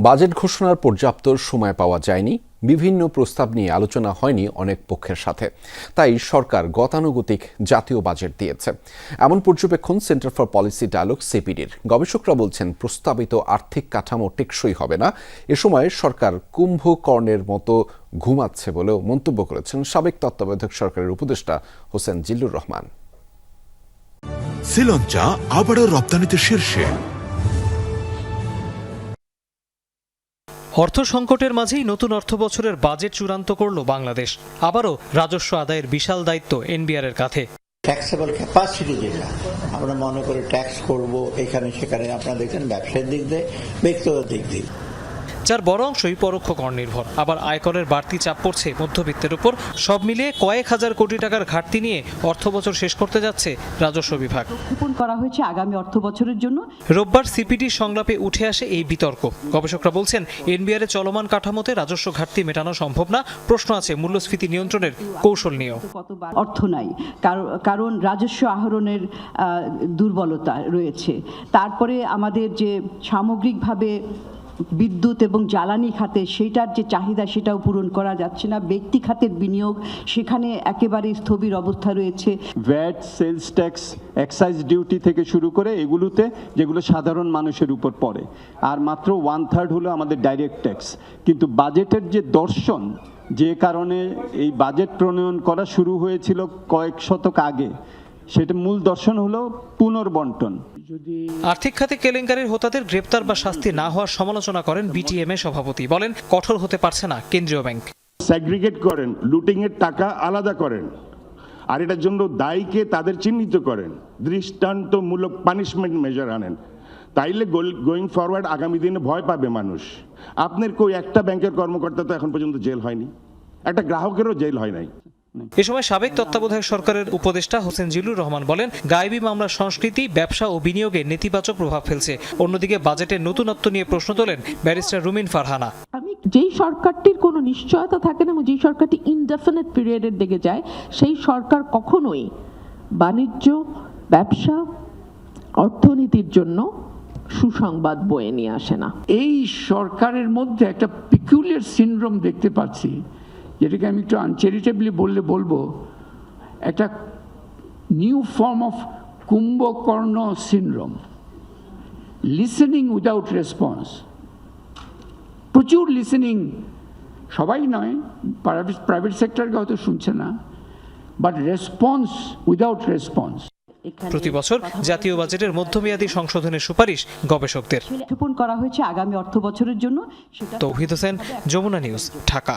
Budget ঘোষণার পর্যাপ্ত সময় পাওয়া যায়নি, বিভিন্ন প্রস্তাব নিয়ে আলোচনা হয়নি অনেক পক্ষের সাথে, তাই সরকার গতানুগতিক জাতীয় বাজেট দিয়েছে। এমন পর্যবেক্ষণ সেন্টার ফর পলিসি ডায়ালগ সিপিডির। গবেষকরা বলছেন প্রস্তাবিত আর্থিক কাঠামো টেকসই হবে না। এ সময় সরকার কুম্ভকর্ণের মতো ঘুমাচ্ছে বলেও মন্তব্য করেছেন সাবেক তত্ত্বাবধায়ক সরকারের উপদেষ্টা হোসেন জিল্লুর রহমান। শ্রীলঙ্কা আবারও রপ্তানিতে শীর্ষে। অর্থ সংকটের মাঝেই নতুন অর্থবছরের বাজেট চূড়ান্ত করল বাংলাদেশ। আবারও রাজস্ব আদায়ের বিশাল দায়িত্ব এনবিআর এর কাঁধে। ট্যাক্সেবল ক্যাপাসিটি যেটা আমরা মনে করে ট্যাক্স করব এখানে সেখানে, আপনারা দেখছেন ব্যবসায়িক দিক দিয়ে, ব্যক্তিগত দিক দিয়ে, যার বড় অংশই পরোক্ষ কর নির্ভর। আবার আয়করের বাড়তি চাপ পড়ছে মধ্যবিত্তের উপর। সব মিলিয়ে কয়েক হাজার কোটি টাকার ঘাটতি নিয়ে অর্থবছর শেষ করতে যাচ্ছে রাজস্ব বিভাগ। উত্থাপন করা হয়েছে আগামী অর্থবছরের জন্য। রোববার সিপিডি সংলাপে উঠে আসে এই বিতর্ক। গবেষকরা বলছেন এনবিআর এর চলমান কাঠামোতে রাজস্ব ঘাটতি মেটানো সম্ভব না। প্রশ্ন আছে মূল্যস্ফীতি নিয়ন্ত্রণের কৌশল নিয়েও। অর্থ নাই, কারণ রাজস্ব আহরণের দুর্বলতা রয়েছে। তারপরে আমাদের যে সামগ্রিকভাবে বিদ্যুৎ এবং জ্বালানি খাতে সেটার যে চাহিদা সেটাও পূরণ করা যাচ্ছে না। ব্যক্তি খাতের বিনিয়োগ সেখানে একেবারে স্থবির অবস্থা রয়েছে। VAT, sales tax, excise duty থেকে শুরু করে এগুলোতে যেগুলো সাধারণ মানুষের উপর পড়ে, আর মাত্র 1/3 হলো আমাদের ডাইরেক্ট ট্যাক্স। কিন্তু বাজেটের যে দর্শন, যে কারণে এই বাজেট প্রণয়ন করা শুরু হয়েছিল কয়েক শতক আগে, সেটা মূল দর্শন হলো পুনর্বন্টন। আর্থিক খাতে কেলেঙ্কারির হোতাদের গ্রেপ্তার বা শাস্তি না হওয়ার সমালোচনা করেন বিটিএমএ সভাপতি। বলেন কঠোর হতে পারছে না কেন্দ্রীয় ব্যাংক। সেগ্রিগেট করেন, লুটিং এর টাকা আলাদা করেন, আর এটার জন্য দায়ীকে তাদের চিহ্নিত করেন, দৃষ্টান্তমূলক পানিশমেন্ট মেজার আনেন। তাইলে গোয়িং ফরওয়ার্ড আগামী দিনে ভয় পাবে মানুষ। আপনার কই একটা ব্যাংকের কর্মকর্তা তো এখন পর্যন্ত জেল হয়নি, একটা গ্রাহকেরও জেল হয় নাই। এ সময় সাবেক তত্ত্বাবধায়ক সরকারের উপদেষ্টা হোসেন জিল্লুর রহমান বলেন গায়েবী মামলার সংস্কৃতি ব্যবসা ও বিনিয়োগে নেতিবাচক প্রভাব ফেলছে। অন্যদিকে বাজেটের নতুনত্ব নিয়ে প্রশ্ন তোলেন ব্যারিস্টার রুমিন ফারহানা। যেই সরকারটির কোনো নিশ্চয়তা থাকে না এবং যেই সরকারটি ইনডেফিনিট পিরিয়ডের দিকে যায়, সেই সরকার কখনোই বাণিজ্য, ব্যবসা, অর্থনীতির জন্য সুসংবাদ বয়ে নিয়ে আসে না। এই সরকারের মধ্যে একটা পিকুলিয়ার সিনড্রোম দেখতে পাচ্ছি, যেটাকে আমি একটু আনচ্যারিটেবলি বলবো একটা new form of Kumbhakarna syndrome. Listening without response, প্রচুর লিসেনিং, সবাই নয়, প্রাইভেট সেক্টরকে হয়তো শুনছে না, বাট রেসপন্স উইদাউট রেসপন্স। প্রতি বছর জাতীয় বাজেটের মধ্যমেয়াদী সংশোধনের সুপারিশ গবেষকদের। উত্থাপন করা হয়েছে আগামী অর্থবছরের জন্য। তৌহিদ হোসেন, যমুনা নিউজ, ঢাকা।